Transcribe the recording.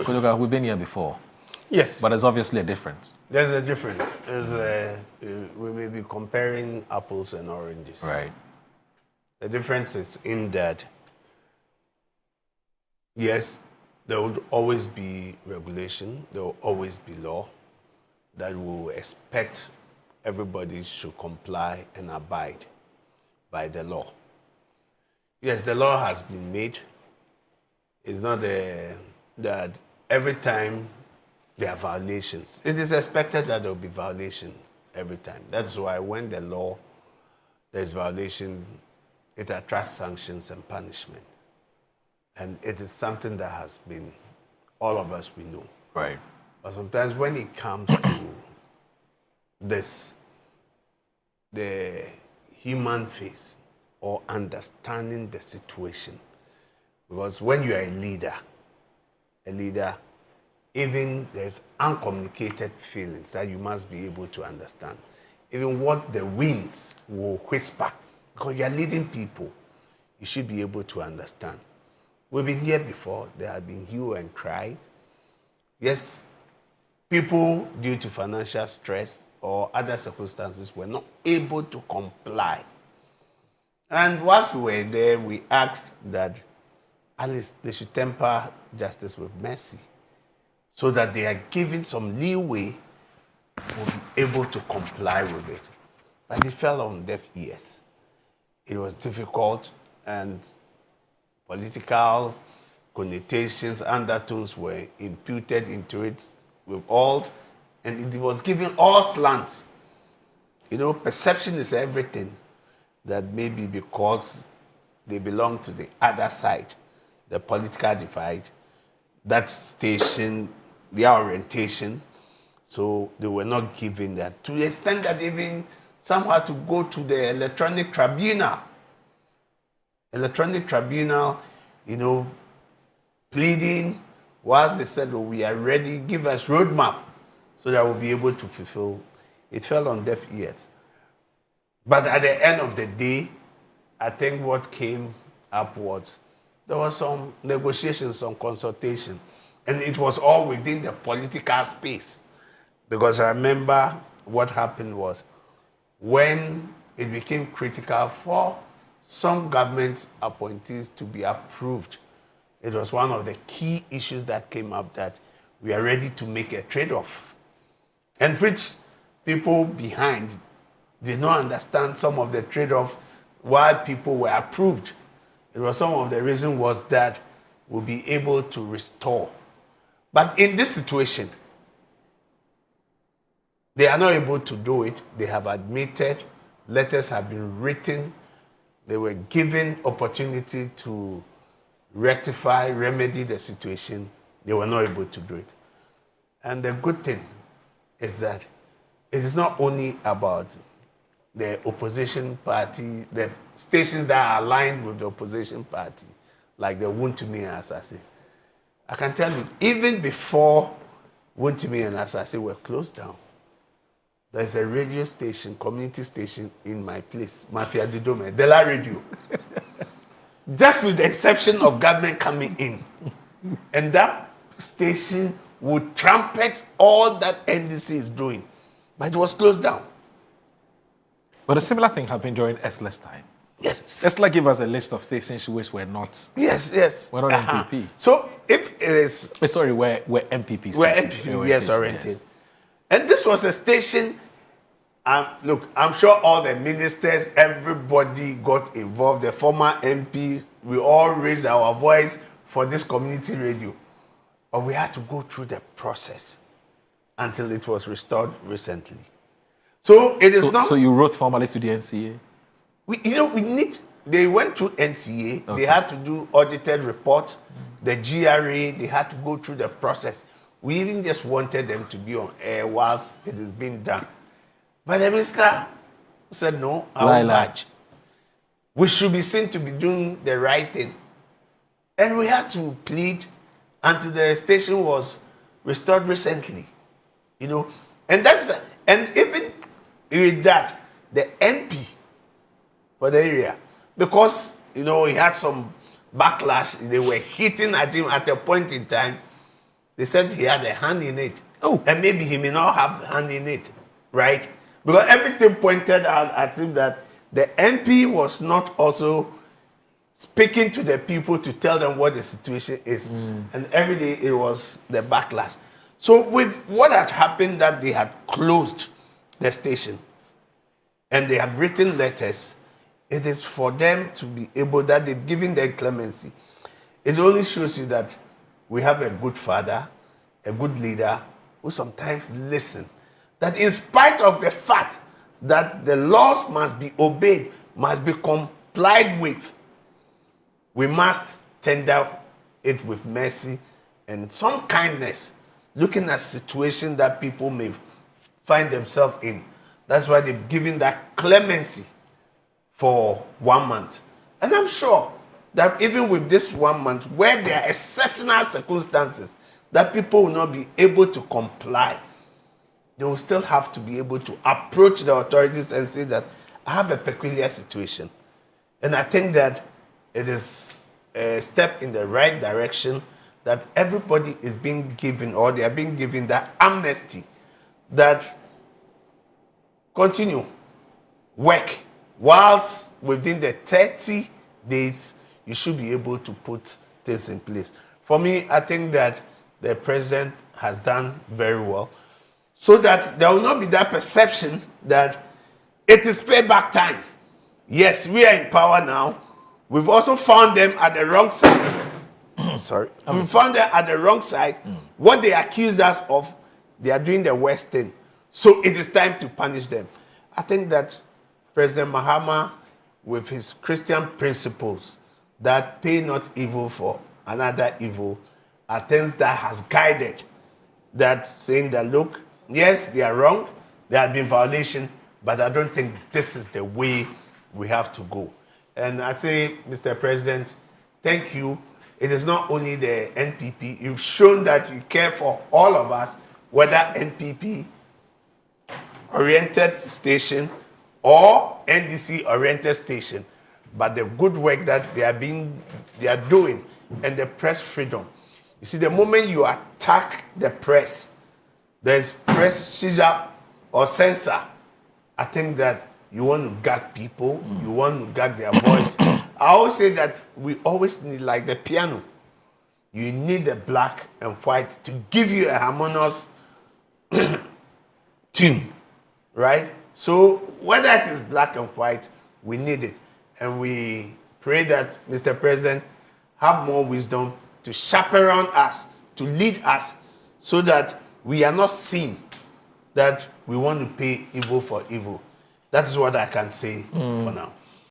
Kojogah, we've been here before. Yes. But there's obviously a difference. There's a difference. We may be comparing apples and oranges. Right. The difference is in that, yes, there would always be regulation, there will always be law that we will expect everybody should comply and abide by the law. Yes, the law has been made. It's not that every time there are violations. It is expected that there will be violation every time. That's why when there's violation, it attracts sanctions and punishment. And it is something that has been, all of us, we know. Right. But sometimes when it comes to this, the human face or understanding the situation, because when you are a leader, even there's uncommunicated feelings that you must be able to understand. Even what the winds will whisper, because you are leading people, you should be able to understand. We've been here before, there have been hue and cry. Yes, people, due to financial stress or other circumstances, were not able to comply. And whilst we were there, we asked that at least they should temper justice with mercy, so that they are given some leeway to be able to comply with it. But it fell on deaf ears. It was difficult, and political connotations, undertones were imputed into it with all, and it was given all slants. Perception is everything, that maybe because they belong to the other side, the political divide, that station, their orientation, so they were not given that. To the extent that even some had to go to the electronic tribunal. Pleading, whilst they said, we are ready, give us roadmap so that we'll be able to fulfill. It fell on deaf ears. But at the end of the day, I think what came up was, there was some negotiations, some consultation, and it was all within the political space. Because I remember what happened was, when it became critical for some government appointees to be approved, it was one of the key issues that came up, that we are ready to make a trade-off. And which people behind did not understand some of the trade-off why people were approved. It was some of the reason was that we'll be able to restore. But in this situation, they are not able to do it. They have admitted, letters have been written, they were given opportunity to rectify, remedy the situation. They were not able to do it. And the good thing is that it is not only about the opposition party, the stations that are aligned with the opposition party, like the Wontumi and Asaase. I can tell you, even before Wontumi and Asaase were closed down, there's a radio station, community station in my place, Mafia Didome, Dela Radio. Just with the exception of government coming in. And that station would trumpet all that NDC is doing. But it was closed down. But a similar thing happened during Esler's time. Yes. Esler gave us a list of stations which were not. Yes. Were not MPP. So if it is. Sorry, were MPP stations. Were MPP, yes, oriented. Yes. And this was a station. Look, I'm sure all the ministers, everybody got involved. The former MPs, we all raised our voice for this community radio. But we had to go through the process until it was restored recently. So it is not. So you wrote formally to the NCA? They went to NCA. Okay. They had to do audited report. The GRA, they had to go through the process. We even just wanted them to be on air whilst it is being done. But the minister said, no, our badge. We should be seen to be doing the right thing. And we had to plead until the station was restored recently. And even with that, the MP for the area, because he had some backlash, they were hitting at him at a point in time. They said he had a hand in it. Oh. And maybe he may not have a hand in it, right? Because everything pointed out at him that the MP was not also speaking to the people to tell them what the situation is. And every day it was the backlash. So with what had happened, that they had closed the station and they have written letters, it is for them to be able, that they've given them clemency. It only shows you that we have a good father, a good leader who sometimes listen. That in spite of the fact that the laws must be obeyed, must be complied with, we must tender it with mercy and some kindness, looking at situations that people may find themselves in. That's why they've given that clemency for 1 month. And I'm sure that even with this 1 month, where there are exceptional circumstances that people will not be able to comply, they will still have to be able to approach the authorities and say that I have a peculiar situation. And I think that it is a step in the right direction, that everybody is being given, or they are being given that amnesty, that continue, work, whilst within the 30 days, you should be able to put things in place. For me, I think that the president has done very well, so that there will not be that perception that it is payback time. Yes, we are in power now. We've also found them at the wrong side. Sorry. We found them at the wrong side. What they accused us of, they are doing the worst thing. So it is time to punish them. I think that President Mahama, with his Christian principles, that pay not evil for another evil, are things that has guided, that saying that, look, yes, they are wrong, there have been violation, but I don't think this is the way we have to go. And I say, Mr. President, thank you. It is not only the NPP. You've shown that you care for all of us, whether NPP-oriented station or NDC-oriented station. But the good work that they are doing, and the press freedom. You see, the moment you attack the press, there's press seizure or censor. I think that you want to gag people, you want to gag their voice. I always say that we always need, like the piano, you need the black and white to give you a harmonious tune, right? So whether it is black and white, we need it. And we pray that, Mr. President, have more wisdom to chaperone us, to lead us, so that we are not seen that we want to pay evil for evil. That is what I can say for now.